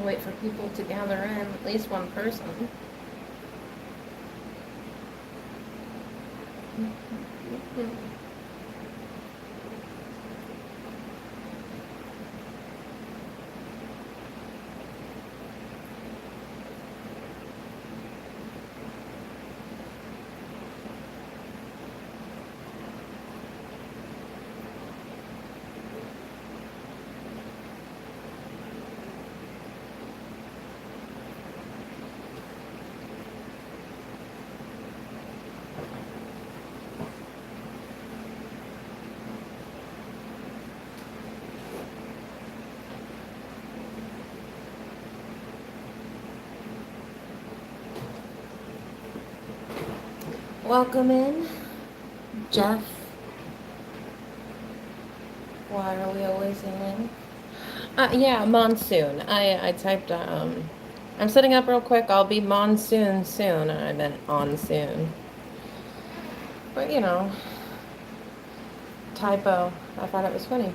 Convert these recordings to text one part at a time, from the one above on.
wait for people to gather in, at least one person. Welcome in, Jeff. Why are we always in? Yeah, monsoon. I typed, I'm setting up real quick. I'll be monsoon soon. I meant on soon. But, you know, typo. I thought it was funny.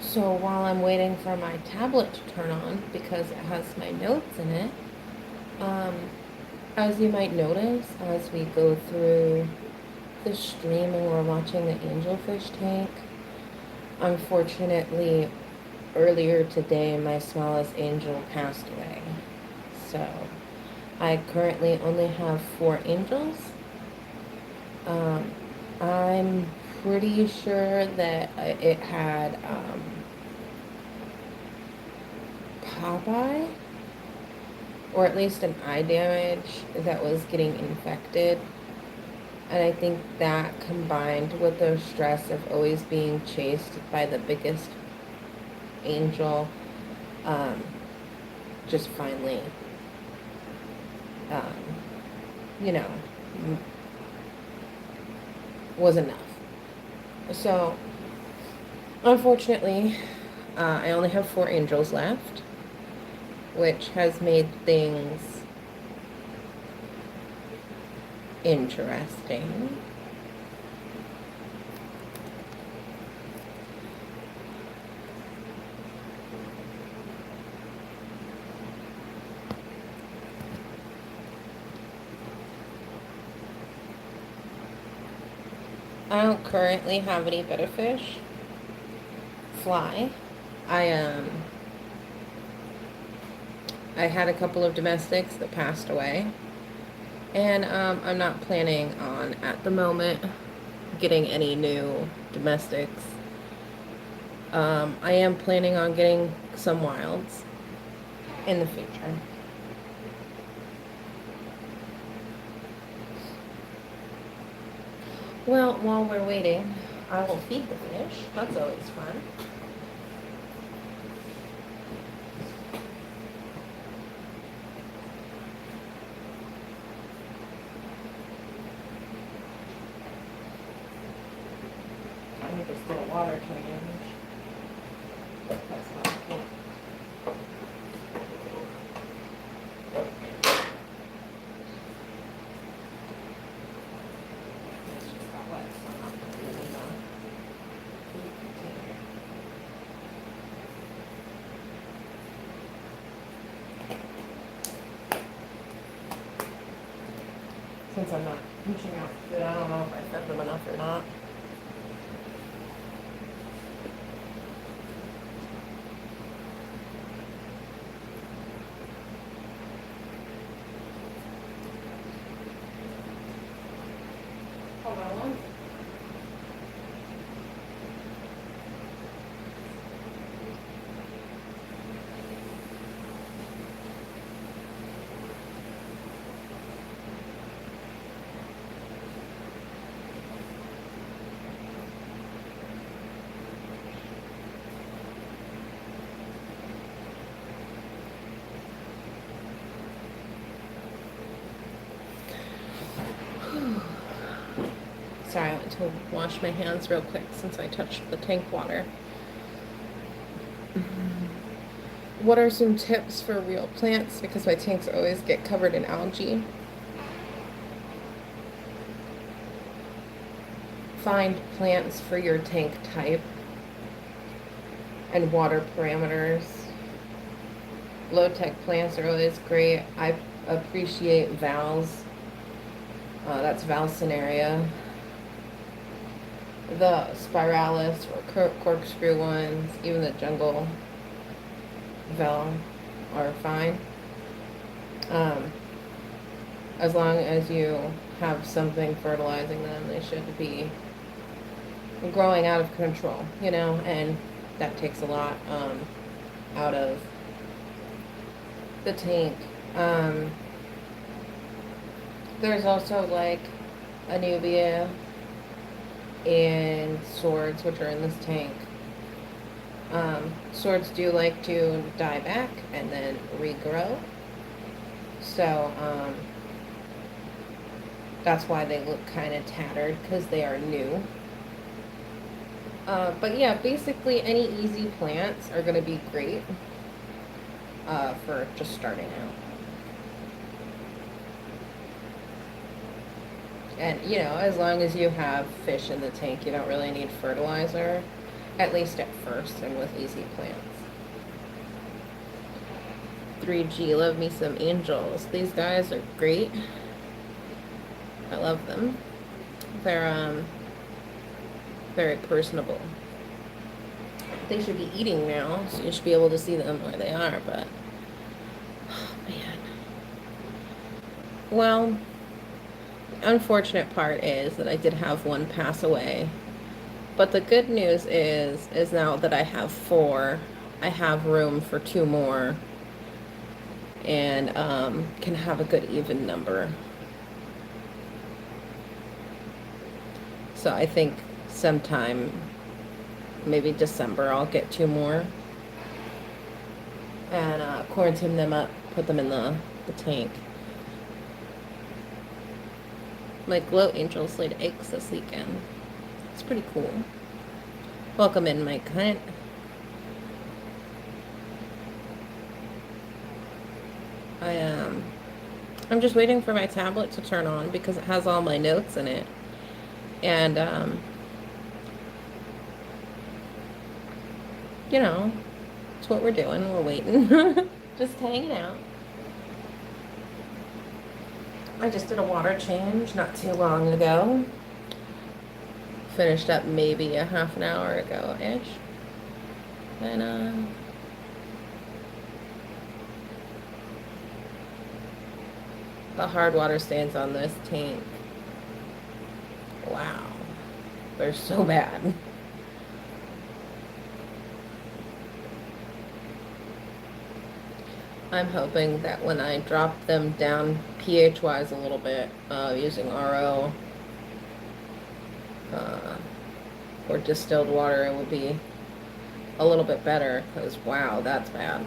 So while I'm waiting for my tablet to turn on, because it has my notes in it, as you might notice, as we go through the stream and we're watching the angelfish tank, unfortunately, earlier today, my smallest angel passed away. So I currently only have 4 angels. I'm pretty sure that it had Popeye, or at least an eye damage that was getting infected. And I think that combined with the stress of always being chased by the biggest angel, just finally, you know, was enough. So, unfortunately, I only have 4 angels left, which has made things interesting. I don't currently have any better fish fly. I had a couple of domestics that passed away, and I'm not planning on at the moment getting any new domestics. I am planning on getting some wilds in the future. Well, while we're waiting, I will feed the fish. That's always fun. I need this little water change. That's not cool. It's just got wet, so I'm not putting it in the food container. Since I'm not reaching out food, I don't know if I fed them enough or not. Hold on one. Sorry, I went to wash my hands real quick since I touched the tank water. What are some tips for real plants? Because my tanks always get covered in algae. Find plants for your tank type and water parameters. Low-tech plants are always great. I appreciate Val's. That's Valsinaria. The spiralis or corkscrew ones, even the jungle Val are fine. As long as you have something fertilizing them, they should be growing out of control, you know, and that takes a lot out of the tank. There's also like Anubia and swords, which are in this tank. Swords do like to die back and then regrow. So, that's why they look kind of tattered, because they are new. But yeah, basically any easy plants are going to be great for just starting out. And, you know, as long as you have fish in the tank, you don't really need fertilizer, at least at first and with easy plants. 3G, love me some angels. These guys are great. I love them. They're very personable. They should be eating now, so you should be able to see them where they are, but oh man. Well, the unfortunate part is that I did have one pass away. But the good news is now that I have 4, I have room for 2 more, and can have a good even number. So I think sometime, maybe December, I'll get 2 more and quarantine them up, put them in the tank. My glow angels laid eggs this weekend. It's pretty cool. Welcome in, Mike Hunt. I'm just waiting for my tablet to turn on because it has all my notes in it. And, you know, it's what we're doing. We're waiting. Just hanging out. I just did a water change not too long ago. Finished up maybe a half an hour ago-ish. And, the hard water stains on this tank. Wow. They're so bad. I'm hoping that when I drop them down pH-wise a little bit, using RO or distilled water, it will be a little bit better, because wow, that's bad.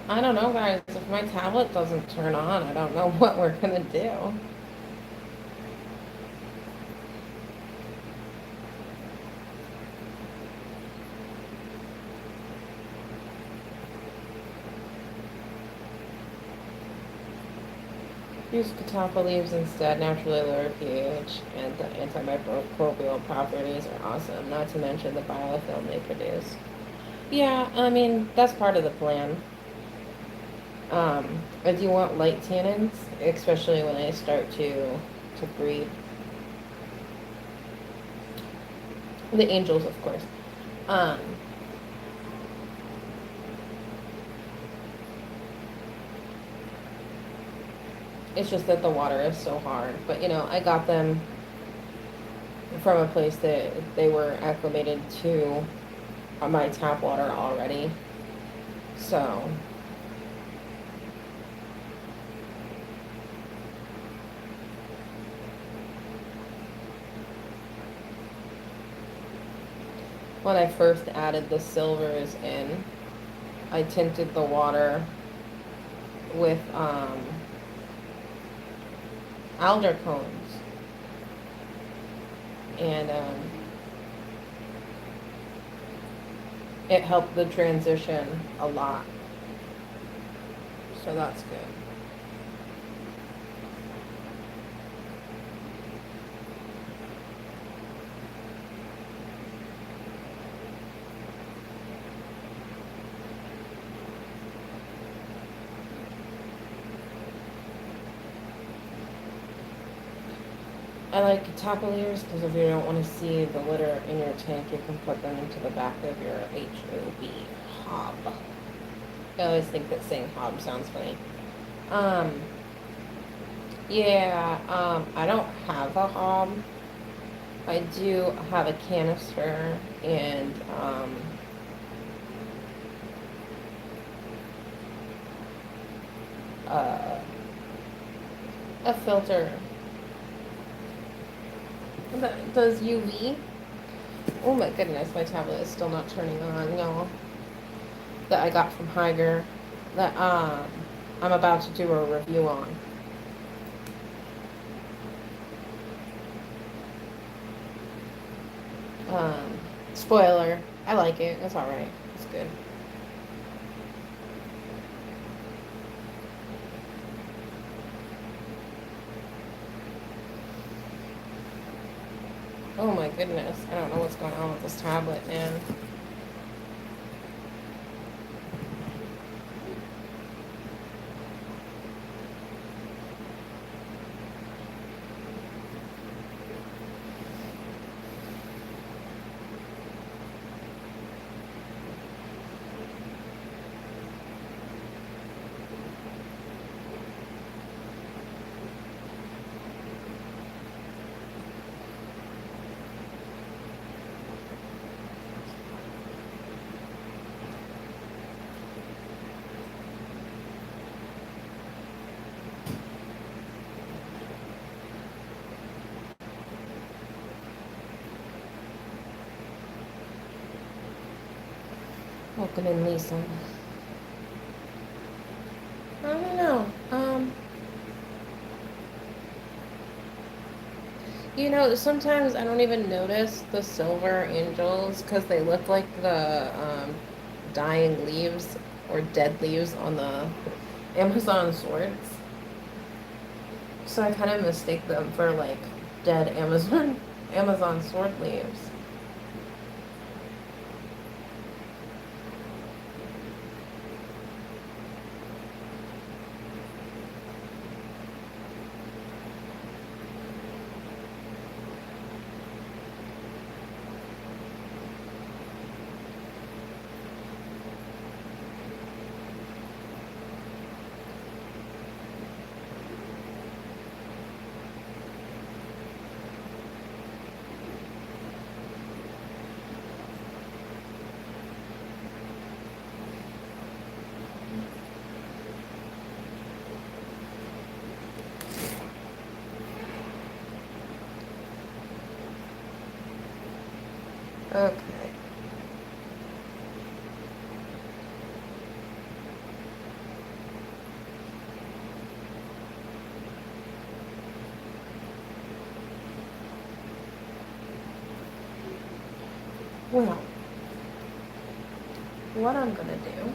I don't know, guys. If my tablet doesn't turn on, I don't know what we're gonna do. Use catappa leaves instead, naturally lower pH, and the antimicrobial properties are awesome, not to mention the biofilm they produce. Yeah, I mean, that's part of the plan. I do want light tannins, especially when I start to breed. The angels, of course. It's just that the water is so hard. But, you know, I got them from a place that they were acclimated to my tap water already. So, when I first added the silvers in, I tinted the water with alder cones, and it helped the transition a lot. So that's good. I like tapaliers because if you don't want to see the litter in your tank, you can put them into the back of your HOB hob. I always think that saying hob sounds funny. Um, yeah, I don't have a hob. I do have a canister and uh, a filter that does UV. Oh my goodness, my tablet is still not turning on, y'all. That I got from Higer that I'm about to do a review on. Spoiler, I like it. It's alright. It's good. Oh my goodness. I don't know what's going on with this tablet, man. Welcome in, Lisa. I don't know. Sometimes I don't even notice the silver angels because they look like the dying leaves or dead leaves on the Amazon swords. So I kind of mistake them for like dead Amazon sword leaves. Okay. Well, what I'm gonna do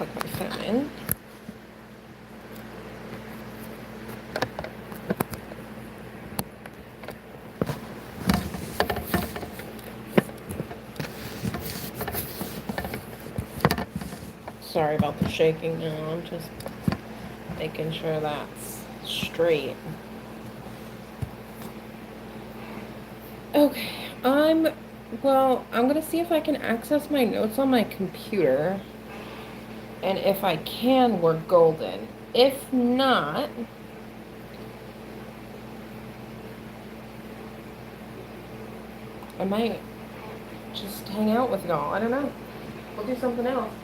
plug my phone in. Sorry about the shaking now. I'm just making sure that's straight. Okay, I'm gonna see if I can access my notes on my computer. And if I can, we're golden. If not, I might just hang out with y'all. I don't know. We'll do something else.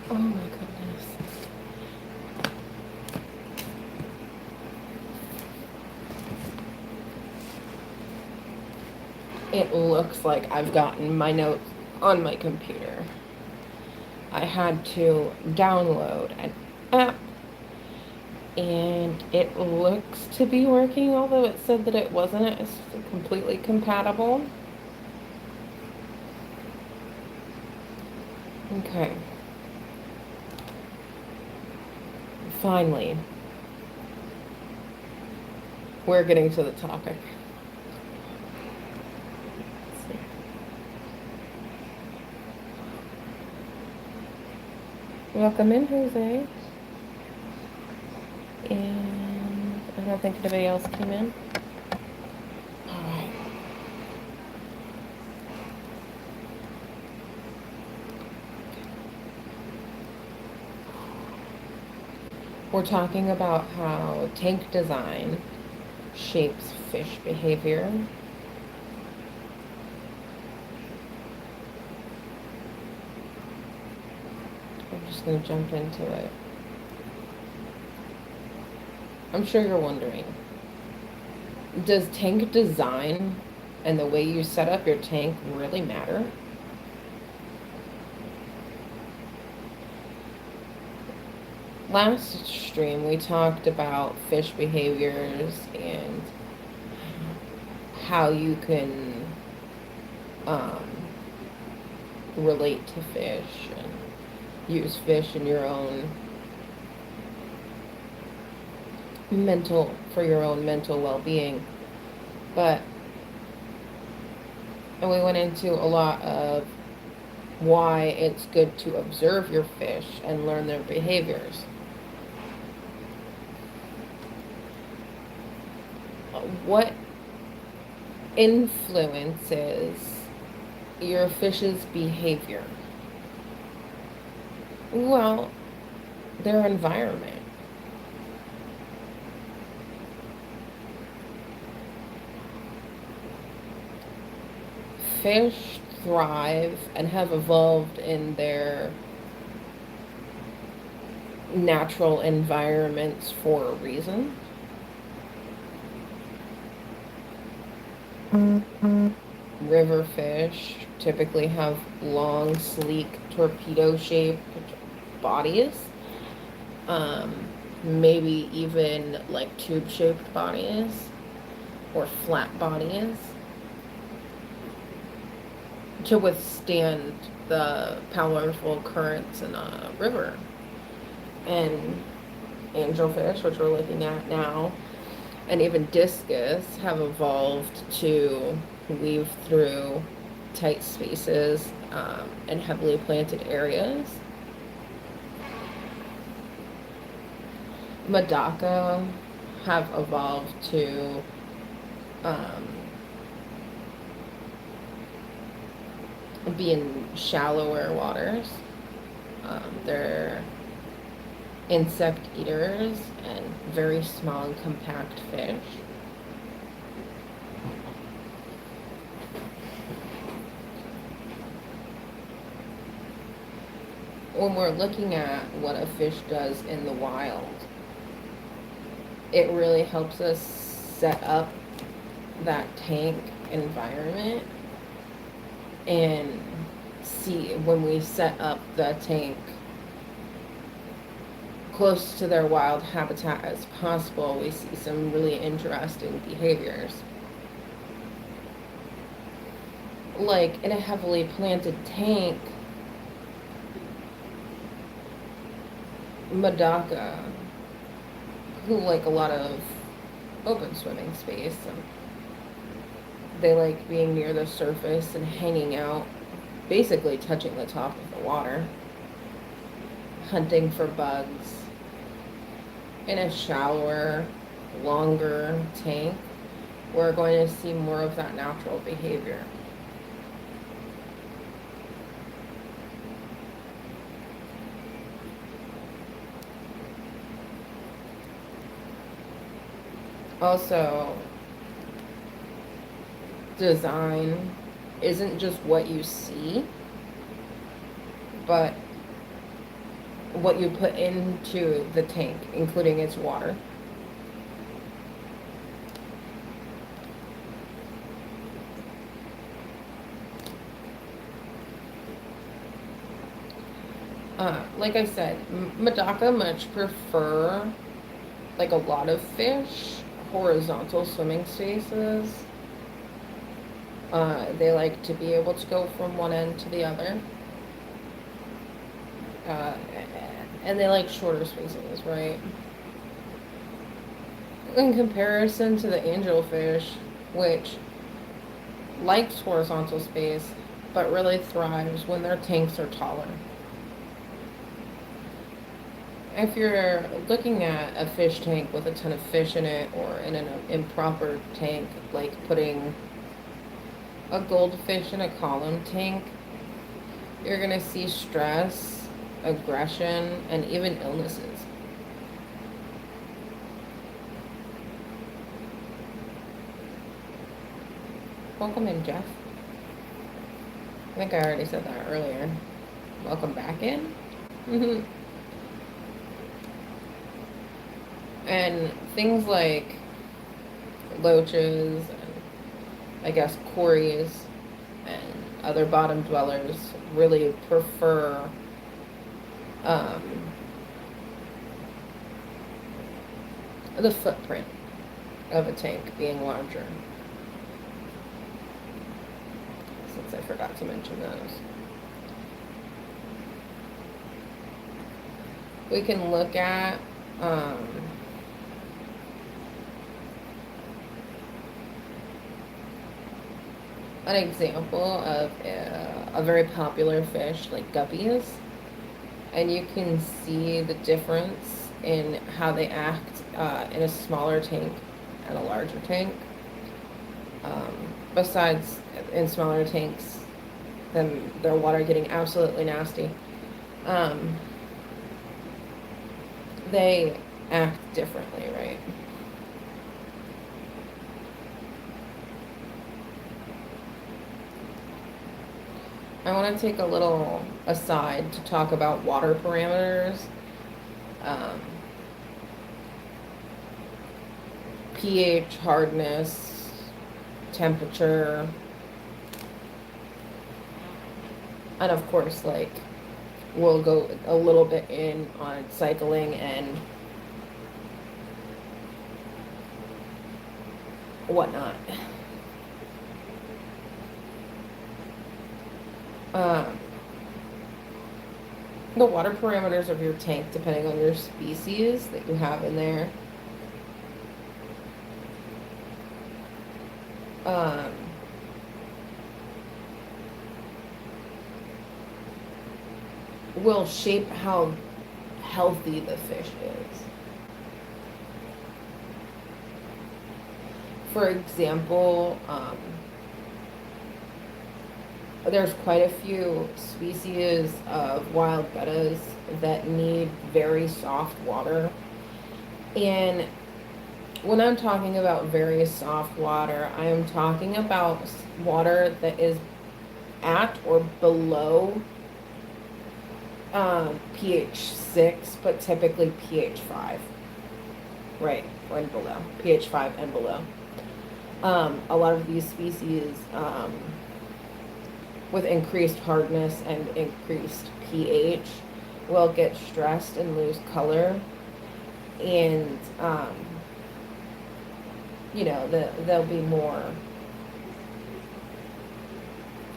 Oh my goodness. It looks like I've gotten my notes on my computer. I had to download an app and it looks to be working, although it said that it wasn't. It's completely compatible. Okay. Finally, we're getting to the topic. Let's see. Welcome in, Jose. And I don't think anybody else came in. All right. We're talking about how tank design shapes fish behavior. I'm just going to jump into it. I'm sure you're wondering, does tank design and the way you set up your tank really matter? last stream we talked about fish behaviors and how you can um, relate to fish and use fish in your own mental well-being. But and we went into a lot of why it's good to observe your fish and learn their behaviors. What influences your fish's behavior? Well, their environment. Fish thrive and have evolved in their natural environments for a reason. River fish typically have long, sleek, torpedo-shaped bodies. Maybe even like tube-shaped bodies or flat bodies to withstand the powerful currents in a river. And angelfish, which we're looking at now, and even discus have evolved to weave through tight spaces and heavily planted areas. Medaka have evolved to be in shallower waters. They're insect eaters and very small and compact fish. When we're looking at what a fish does in the wild, it really helps us set up that tank environment and see when we set up the tank close to their wild habitat as possible, we see some really interesting behaviors. Like in a heavily planted tank, Medaka, who like a lot of open swimming space, and they like being near the surface and hanging out, basically touching the top of the water, hunting for bugs. In a shallower, longer tank, we're going to see more of that natural behavior. Also, design isn't just what you see, but what you put into the tank, including its water. Like I said, Medaka much prefer, like a lot of fish, horizontal swimming spaces. They like to be able to go from one end to the other. And they like shorter spaces, right? In comparison to the angelfish, which likes horizontal space, but really thrives when their tanks are taller. If you're looking at a fish tank with a ton of fish in it, or in an improper tank, like putting a goldfish in a column tank, you're going to see stress, aggression, and even illnesses. Welcome in, Jeff. I think I already said that earlier. Welcome back in. And things like loaches and, I guess, quarries and other bottom dwellers really prefer the footprint of a tank being larger, since I forgot to mention those. We can look at an example of a very popular fish like guppies, and you can see the difference in how they act in a smaller tank and a larger tank. Besides, in smaller tanks, then their water getting absolutely nasty, they act differently, right? I want to take a little aside to talk about water parameters. Um, pH, hardness, temperature, and of course, like, we'll go a little bit in on cycling and whatnot. Um, the water parameters of your tank, depending on your species that you have in there, um, will shape how healthy the fish is. For example, there's quite a few species of wild bettas that need very soft water. And when I'm talking about very soft water, I am talking about water that is at or below pH 6, but typically pH 5. Right, and below. pH 5 and below. A lot of these species, with increased hardness and increased pH, will get stressed and lose color. And, they'll be more,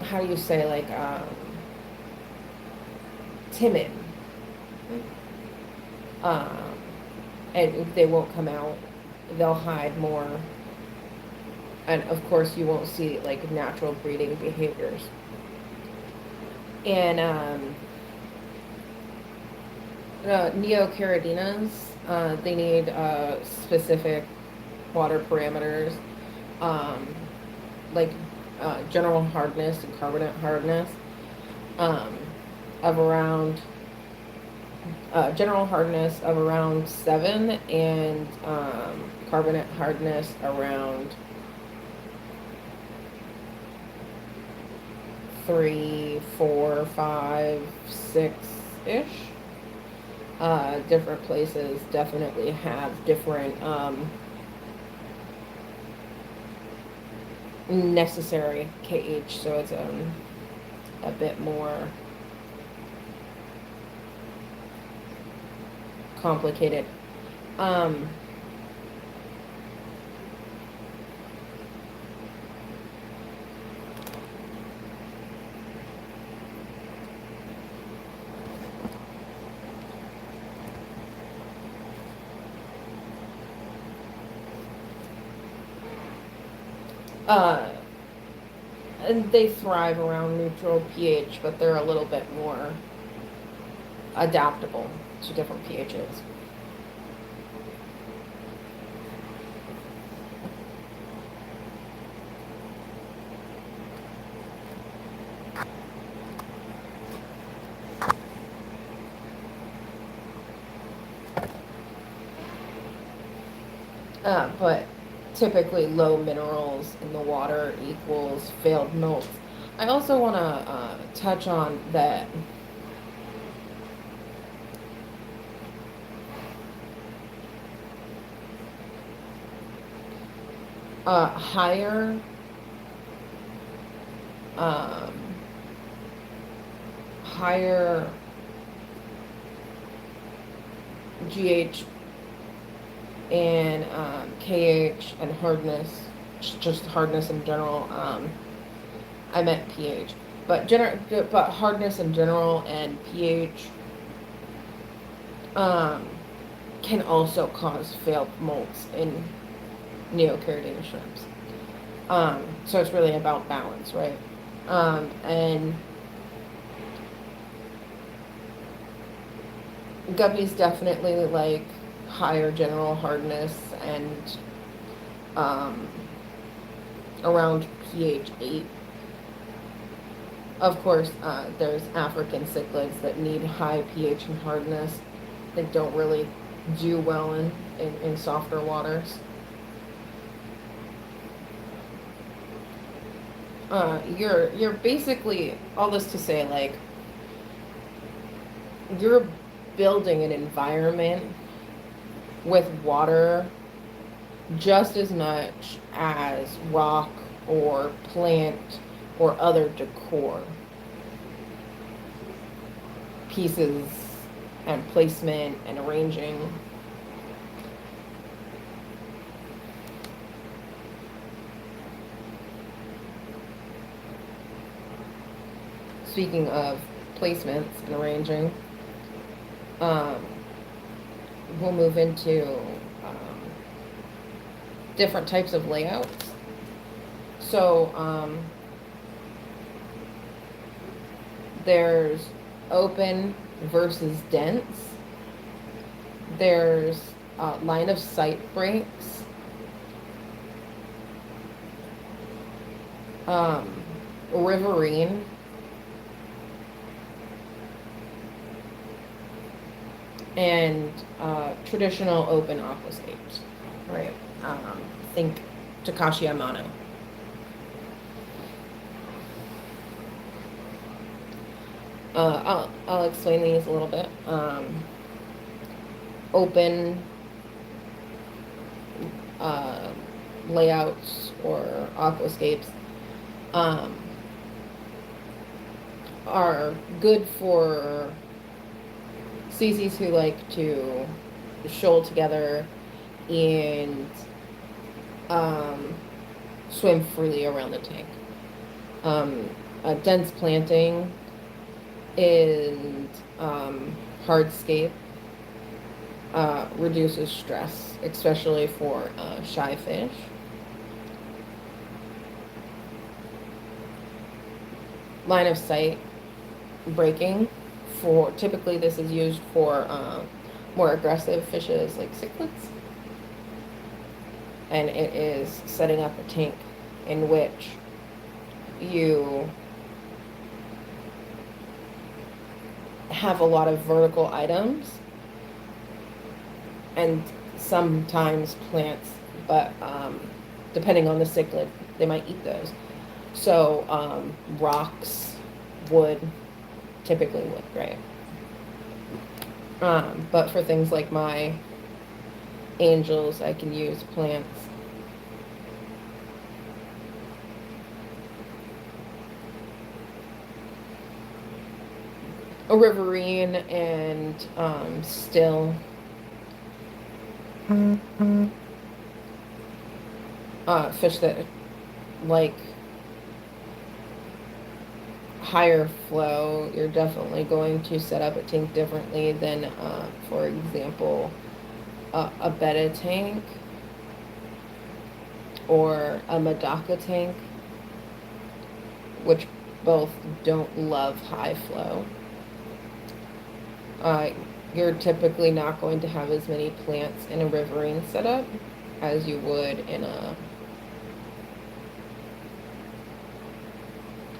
how do you say, like, timid. And they won't come out. They'll hide more. And of course, you won't see like natural breeding behaviors. And neocaradinas, they need specific water parameters, like general hardness and carbonate hardness of around general hardness of around 7, and carbonate hardness around 3, 4, 5, 6-ish. Different places definitely have different necessary KH, so it's a bit more complicated. And they thrive around neutral pH, but they're a little bit more adaptable to different pHs. But typically low minerals in the water equals failed molts. I also want to touch on that higher GH and KH and hardness, just hardness in general. I meant pH, but hardness in general and pH um, can also cause failed molts in neocaridina shrimps. So it's really about balance, right? And guppies definitely like higher general hardness and um, around pH 8. Of course, there's African cichlids that need high pH and hardness. They don't really do well in softer waters. You're basically, all this to say, like, you're building an environment with water just as much as rock or plant or other decor pieces and placement and arranging. Speaking of placements and arranging, um, we'll move into different types of layouts. So there's open versus dense. There's line of sight breaks. Riverine. And traditional open aquascapes, right? Think Takashi Amano. I'll explain these a little bit. Open layouts or aquascapes are good for Cece's who like to shoal together and swim freely around the tank. A dense planting and hardscape reduces stress, especially for shy fish. Line of sight breaking, for typically this is used for more aggressive fishes like cichlids, and it is setting up a tank in which you have a lot of vertical items and sometimes plants, but depending on the cichlid, they might eat those. So rocks, wood, typically wood, right? But for things like my angels, I can use plants. A riverine and still. Fish that like higher flow, you're definitely going to set up a tank differently than, for example, a betta tank or a Medaka tank, which both don't love high flow. You're typically not going to have as many plants in a riverine setup as you would in a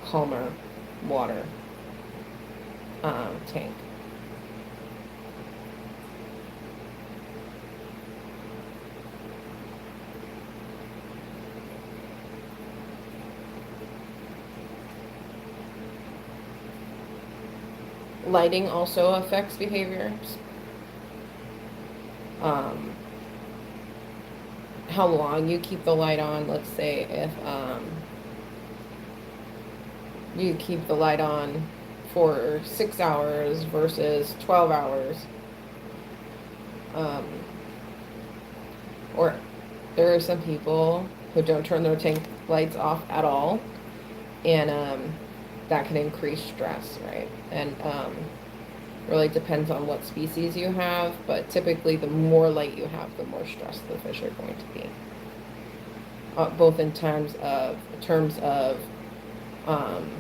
calmer water tank. Lighting also affects behaviors. How long you keep the light on. Let's say if you keep the light on for 6 hours versus 12 hours. there are some people who don't turn their tank lights off at all, and that can increase stress, right? And really depends on what species you have, but typically the more light you have, the more stressed the fish are going to be. Both in terms of um,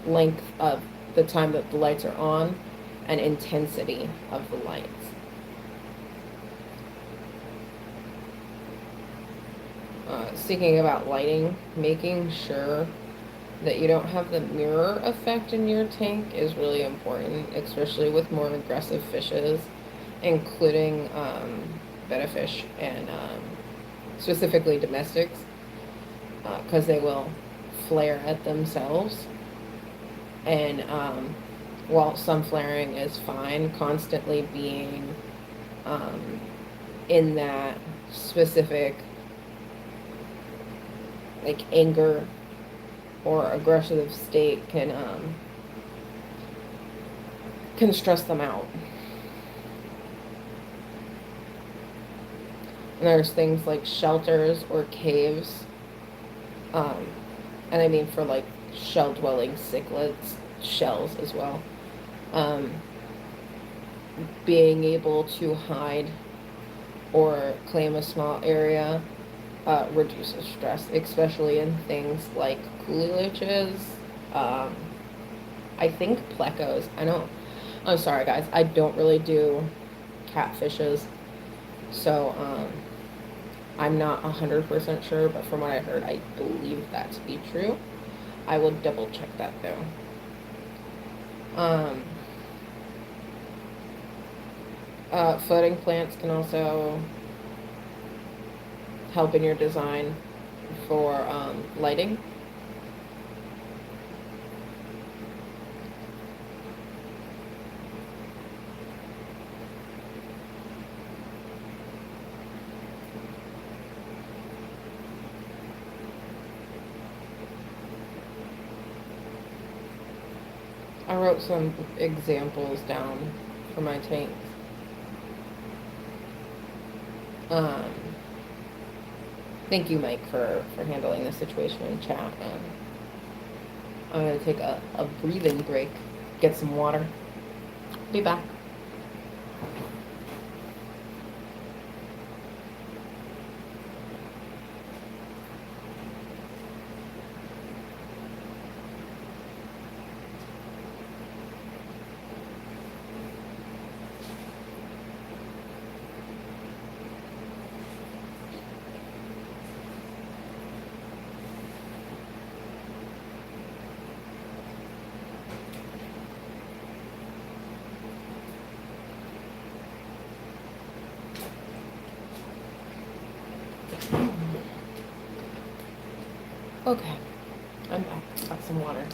length of the time that the lights are on and intensity of the lights. Speaking about lighting, making sure that you don't have the mirror effect in your tank is really important, especially with more aggressive fishes, including betta fish and specifically domestics, because they will flare at themselves. And while some flaring is fine, constantly being um, in that specific like anger or aggressive state can stress them out. And there's things like shelters or caves, um, and I mean for like shell-dwelling cichlids, shells as well. Um, Being able to hide or claim a small area reduces stress, especially in things like coolie leeches. Um, I think plecos. I'm sorry, guys. I don't really do catfishes, so I'm not 100% sure. But from what I heard, I believe that to be true. I will double check that though. Um, Floating plants can also help in your design for lighting. I wrote some examples down for my tanks. Um, Thank you, Mike, for handling the situation in chat. I'm going to take a breathing break, get some water. Be back. Okay, I'm back. Got some water.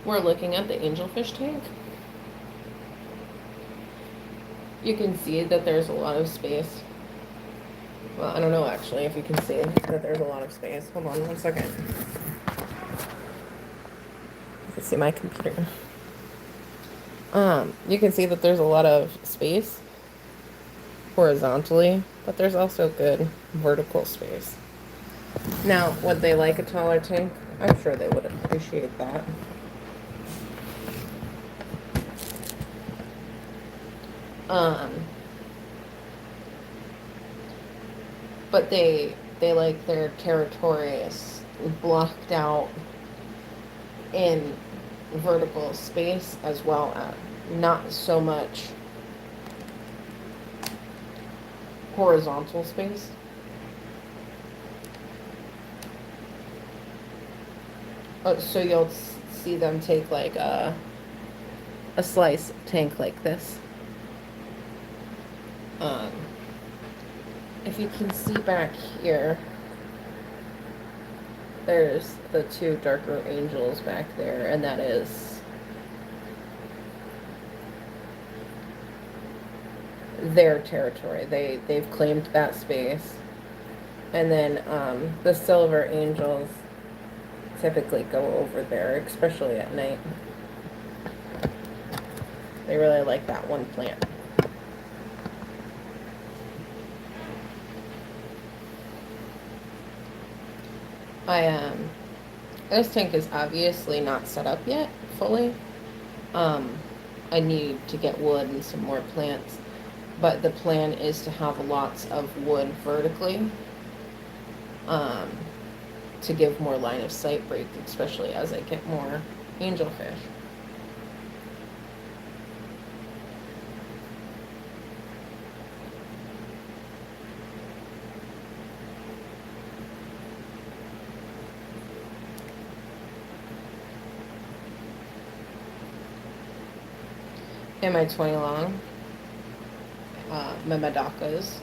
We're looking at the angelfish tank. You can see that there's a lot of space. Well, I don't know actually if you can see that there's a lot of space. Hold on 1 second. You can see my computer. You can see that there's a lot of space horizontally, but there's also good vertical space. Now, would they like a taller tank? I'm sure they would appreciate that. But they like their territory is blocked out in vertical space as well as not so much horizontal space. So you'll see them take like a slice tank like this. If you can see back here, there's the two darker angels back there, and that is their territory. They've claimed that space. And then the silver angels typically go over there, especially at night. They really like that one plant. I this tank is obviously not set up yet fully. Um, I need to get wood and some more plants, but the plan is to have lots of wood vertically, um, to give more line of sight break, especially as I get more angelfish. In my 20 long, my Madakas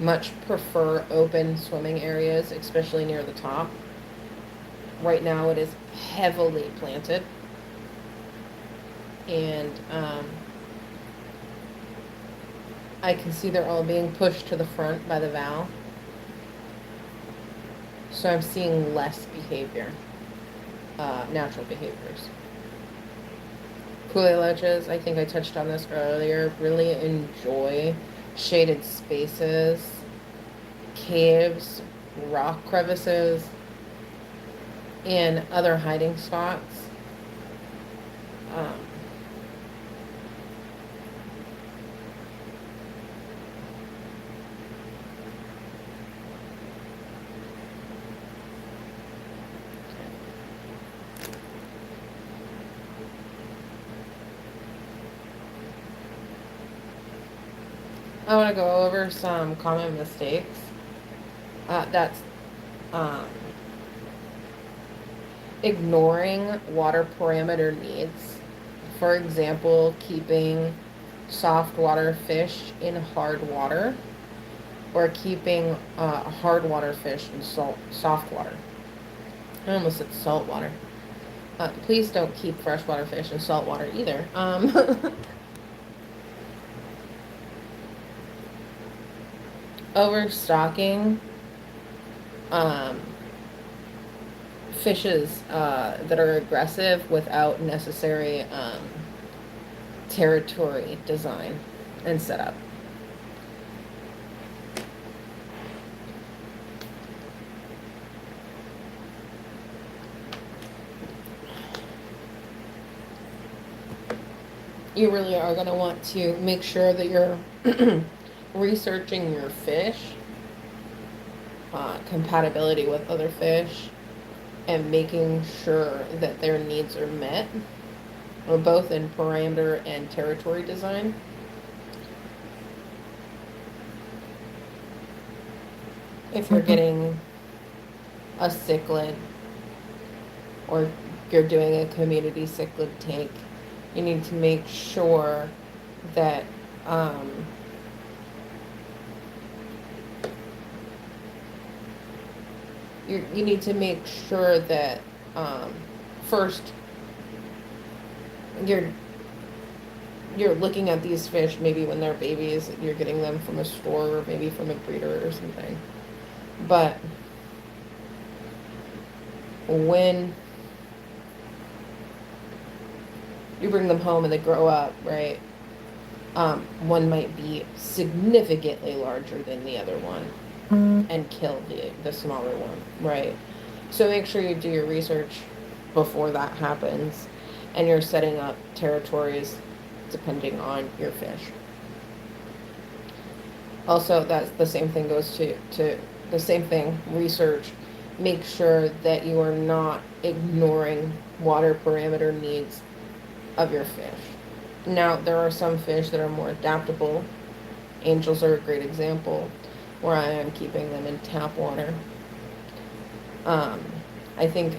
much prefer open swimming areas, especially near the top. Right now it is heavily planted, and I can see they're all being pushed to the front by the valve. So I'm seeing less behavior, natural behaviors. Coolie loaches, I think I touched on this earlier, really enjoy shaded spaces, caves, rock crevices, and other hiding spots. Um, I want to go over some common mistakes. That's um, ignoring water parameter needs. For example, keeping soft water fish in hard water, or keeping hard water fish in soft water. I almost said salt water. Please don't keep freshwater fish in salt water either. Overstocking um, fishes that are aggressive without necessary territory design and setup. You really are going to want to make sure that you're researching your fish, compatibility with other fish, and making sure that their needs are met, both in parameter and territory design. If you're getting a cichlid, or you're doing a community cichlid tank, you need to make sure that you need to make sure that first you're looking at these fish maybe when they're babies, you're getting them from a store or maybe from a breeder or something. But when you bring them home and they grow up, right, one might be significantly larger than the other one and kill the smaller one, right? So make sure you do your research before that happens, and you're setting up territories depending on your fish. Also, that's the same thing goes to the same thing, research. Make sure that you are not ignoring water parameter needs of your fish. Now, there are some fish that are more adaptable. Angels are a great example, where I am keeping them in tap water. I think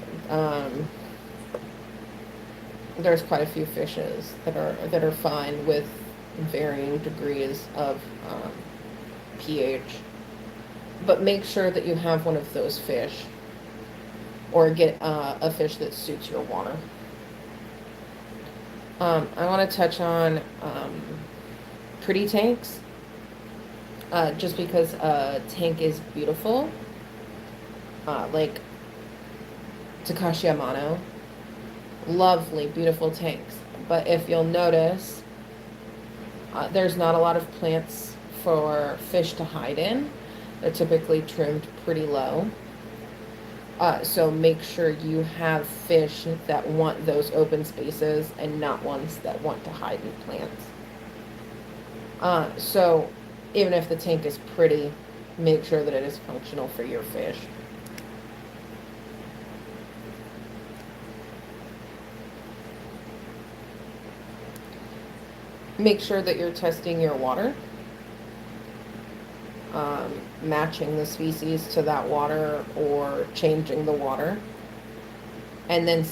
there's quite a few fishes that are fine with varying degrees of pH. But make sure that you have one of those fish, or get a fish that suits your water. I want to touch on pretty tanks. Just because a tank is beautiful, like Takashi Amano. Lovely, beautiful tanks. But if you'll notice, there's not a lot of plants for fish to hide in. They're typically trimmed pretty low. So make sure you have fish that want those open spaces and not ones that want to hide in plants. So even if the tank is pretty, make sure that it is functional for your fish. Make sure that you're testing your water, matching the species to that water or changing the water. And then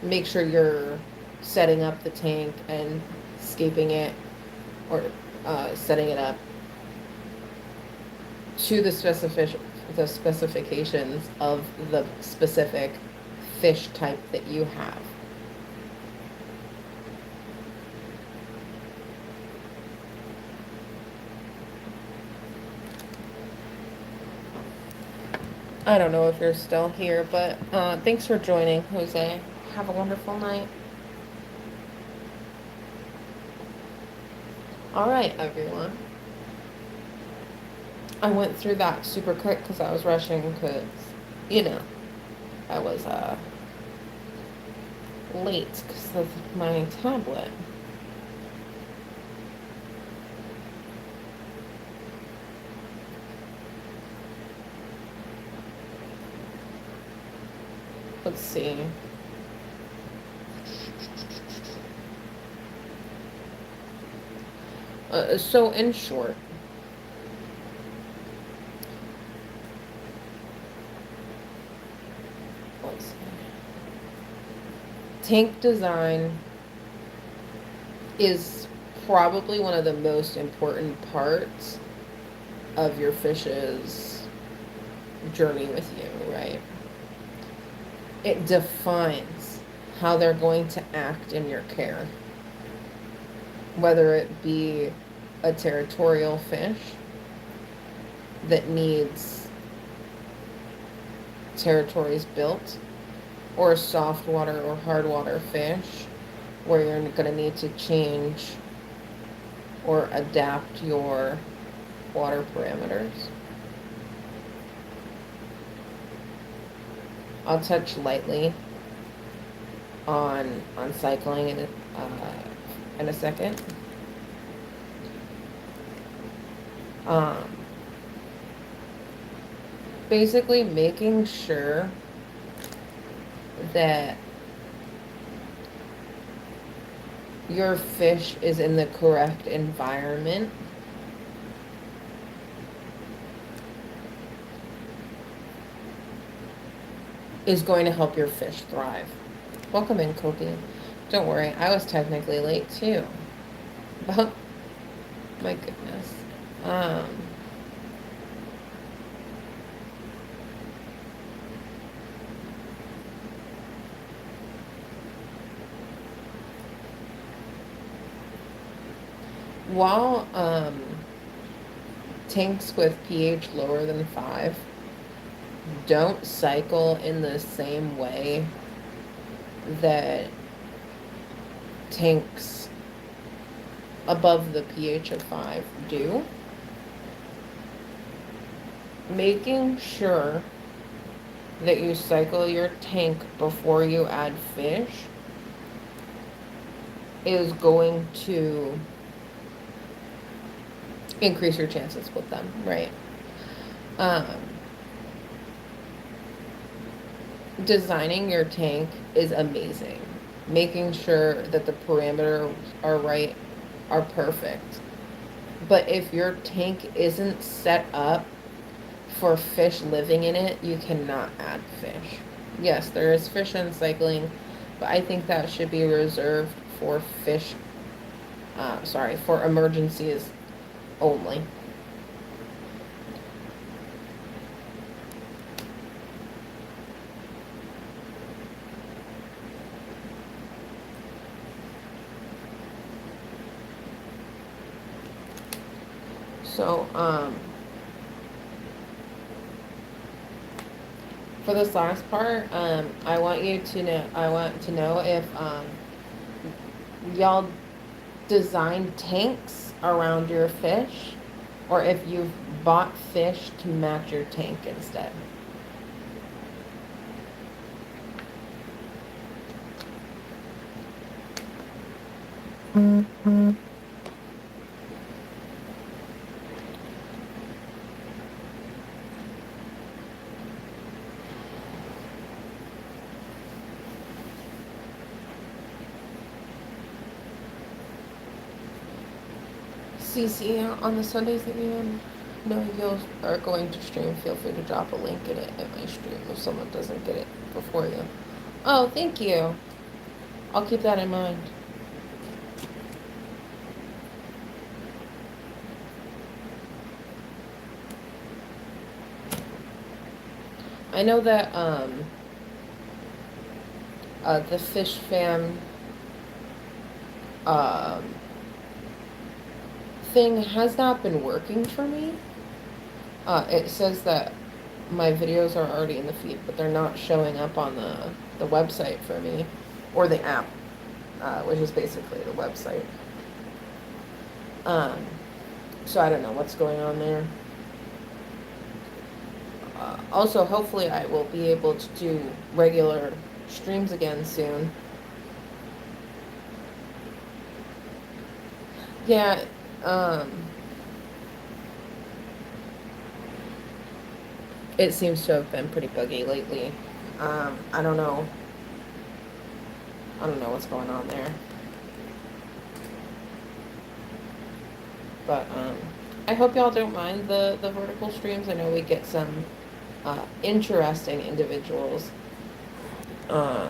make sure you're setting up the tank and scaping it or setting it up to the specifications of the specific fish type that you have. I don't know if you're still here, but thanks for joining, Jose. Have a wonderful night. All right, everyone. I went through that super quick because I was rushing because, you know, I was late because of my tablet. Let's see. So in short, let's see. Tank design is probably one of the most important parts of your fish's journey with you, right? It defines how they're going to act in your care. Whether it be a territorial fish that needs territories built, or a soft water or hard water fish where you're going to need to change or adapt your water parameters. I'll touch lightly on cycling in a second. Basically making sure that your fish is in the correct environment is going to help your fish thrive. Welcome in, Kopi. Don't worry, I was technically late too. But, my goodness. While tanks with pH lower than 5 don't cycle in the same way that tanks above the pH of 5 do, making sure that you cycle your tank before you add fish is going to increase your chances with them, right? Designing your tank is amazing. Making sure that the parameters are right are perfect. But if your tank isn't set up for fish living in it, you cannot add fish. Yes, there is fish cycling, but I think that should be reserved for fish, for emergencies only. So, For this last part, I want to know if y'all design tanks around your fish, or if you've bought fish to match your tank instead. Cece, on the Sundays that you know you are going to stream, feel free to drop a link in it at my stream if someone doesn't get it before you. Oh, thank you. I'll keep that in mind. I know that the Fish Fam um, thing has not been working for me. It says that my videos are already in the feed, but they're not showing up on the website for me, or the app, which is basically the website. Um, so I don't know what's going on there. Also, hopefully I will be able to do regular streams again soon. Yeah, it seems to have been pretty buggy lately. I don't know. I don't know what's going on there. But I hope y'all don't mind the vertical streams. I know we get some interesting individuals. Um,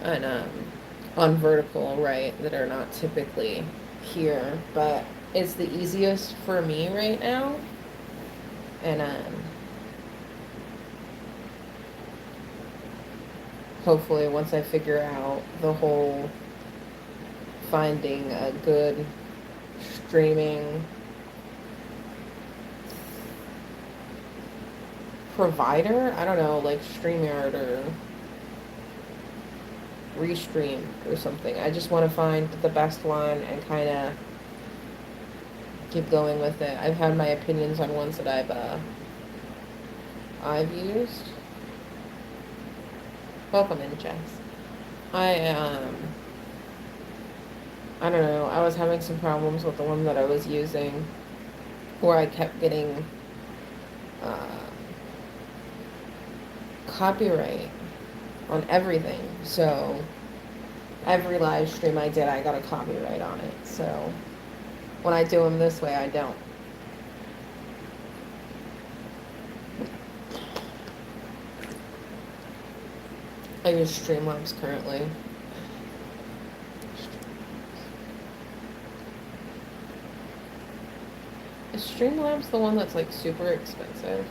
and on vertical, right, that are not typically here, but it's the easiest for me right now. And hopefully once I figure out the whole finding a good streaming provider, I don't know, like StreamYard or Restream or something. I just want to find the best one and kind of keep going with it. I've had my opinions on ones that I've used. Welcome in, Jess. I don't know. I was having some problems with the one that I was using, where I kept getting copyright on everything. So every live stream I did, I got a copyright on it. So when I do them this way, I don't. I use Streamlabs currently. Is Streamlabs the one that's like super expensive?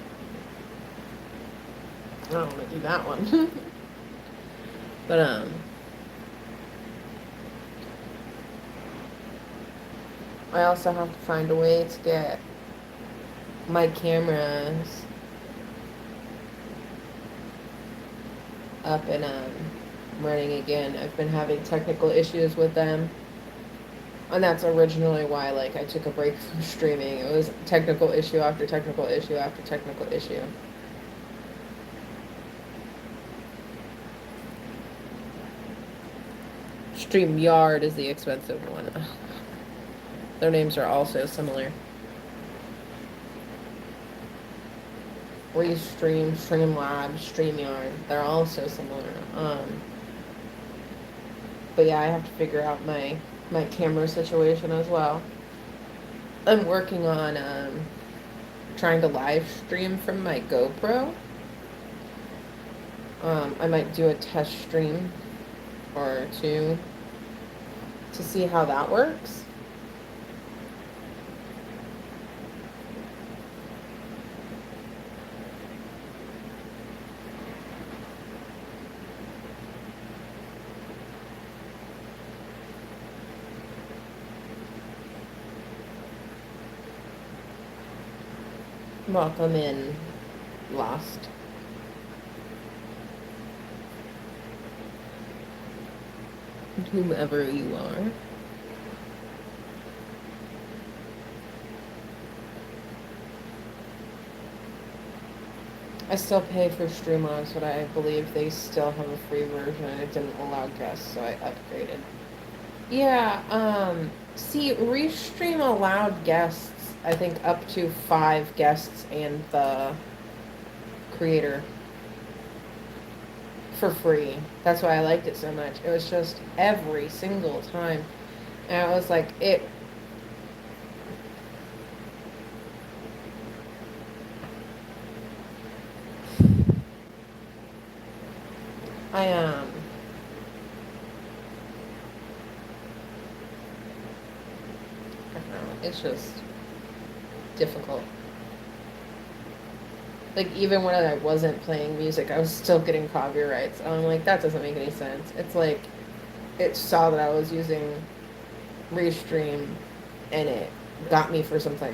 I don't want to do that one. But I also have to find a way to get my cameras up and running again. I've been having technical issues with them, and that's originally why like I took a break from streaming. It was technical issue after technical issue after technical issue. StreamYard is the expensive one. Ugh. Their names are also similar. Restream, Streamlabs, StreamYard. They're all so similar. But yeah, I have to figure out my camera situation as well. I'm working on trying to live stream from my GoPro. I might do a test stream or two to see how that works. Welcome in, Lost. Whomever you are. I still pay for Streamlabs, but I believe they still have a free version and it didn't allow guests, so I upgraded. Yeah, see, Restream allowed guests, I think up to 5 guests and the creator for free. That's why I liked it so much. It was just every single time. And I was like, I, I don't know, it's just difficult. Like, even when I wasn't playing music, I was still getting copyrights. I'm like, that doesn't make any sense. It's like, it saw that I was using Restream, and it got me for something.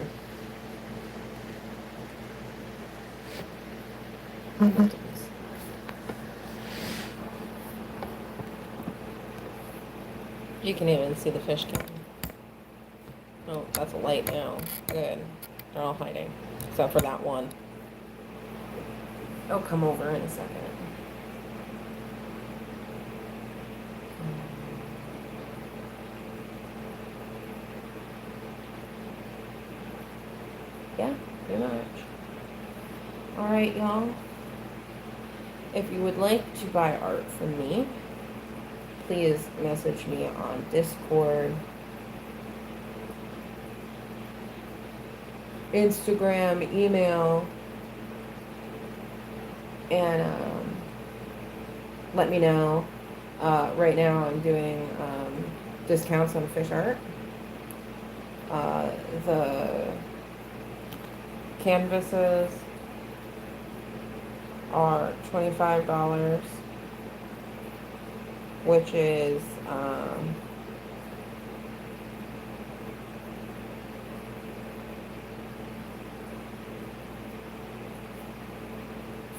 You can even see the fish can. Oh, that's a light now. Good. They're all hiding. Except for that one. I'll come over in a second. Yeah, pretty much. Alright, y'all. If you would like to buy art from me, please message me on Discord, Instagram, email, and let me know. Right now I'm doing discounts on fish art. The canvases are $25, which is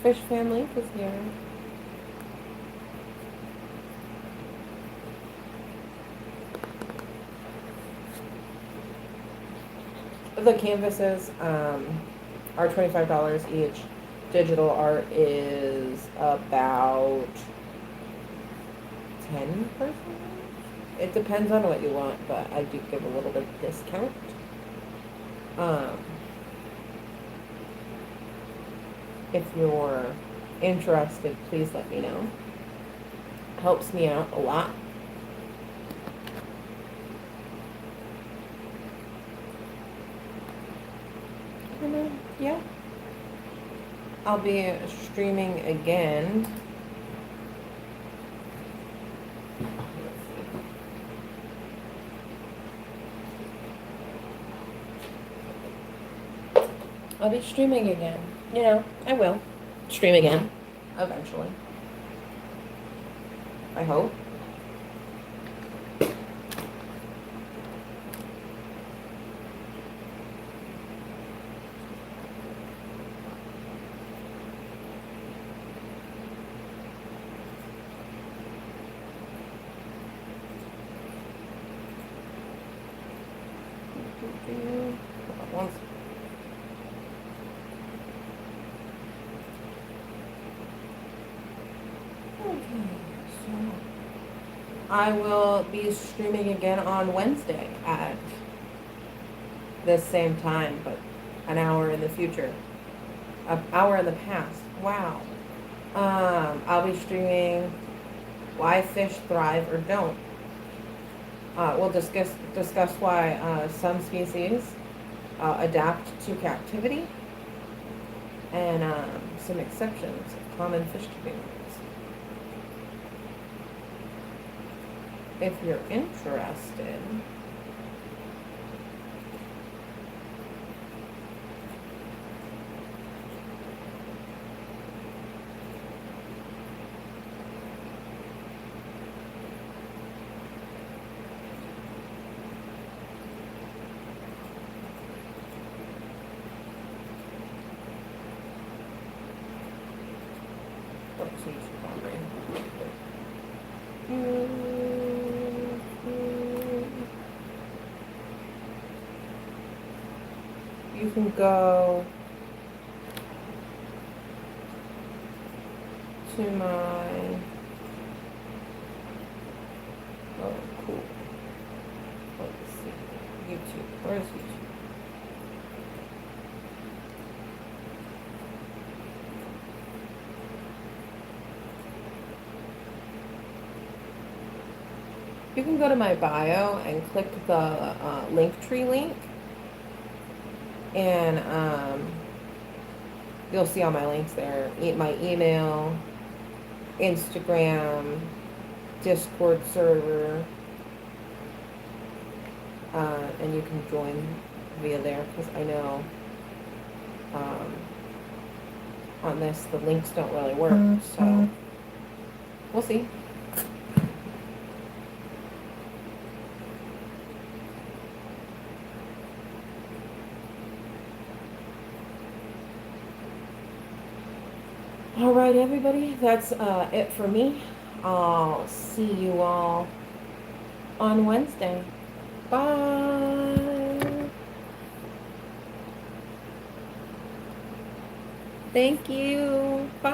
Fish Fan link is here. The canvases are $25 each. Digital art is about 10%. It depends on what you want, but I do give a little bit of discount. If you're interested, please let me know. Helps me out a lot. And then, yeah. I'll be streaming again. I'll be streaming again. You know, I will stream again eventually. I hope. Once. Okay, so I will be streaming again on Wednesday at the same time, but an hour in the future. An hour in the past. Wow. I'll be streaming Why Fish Thrive or Don't. We'll discuss why some species adapt to captivity and some exceptions of common fish keeping rules. If you're interested, you can go to my, oh, cool. Let's see. YouTube. Where's YouTube? You can go to my bio and click the Linktree link, and you'll see all my links there. My email, Instagram, Discord server, and you can join via there, because I know on this the links don't really work, so we'll see. All right, everybody, that's it for me. I'll see you all on Wednesday. Bye. Thank you. Bye.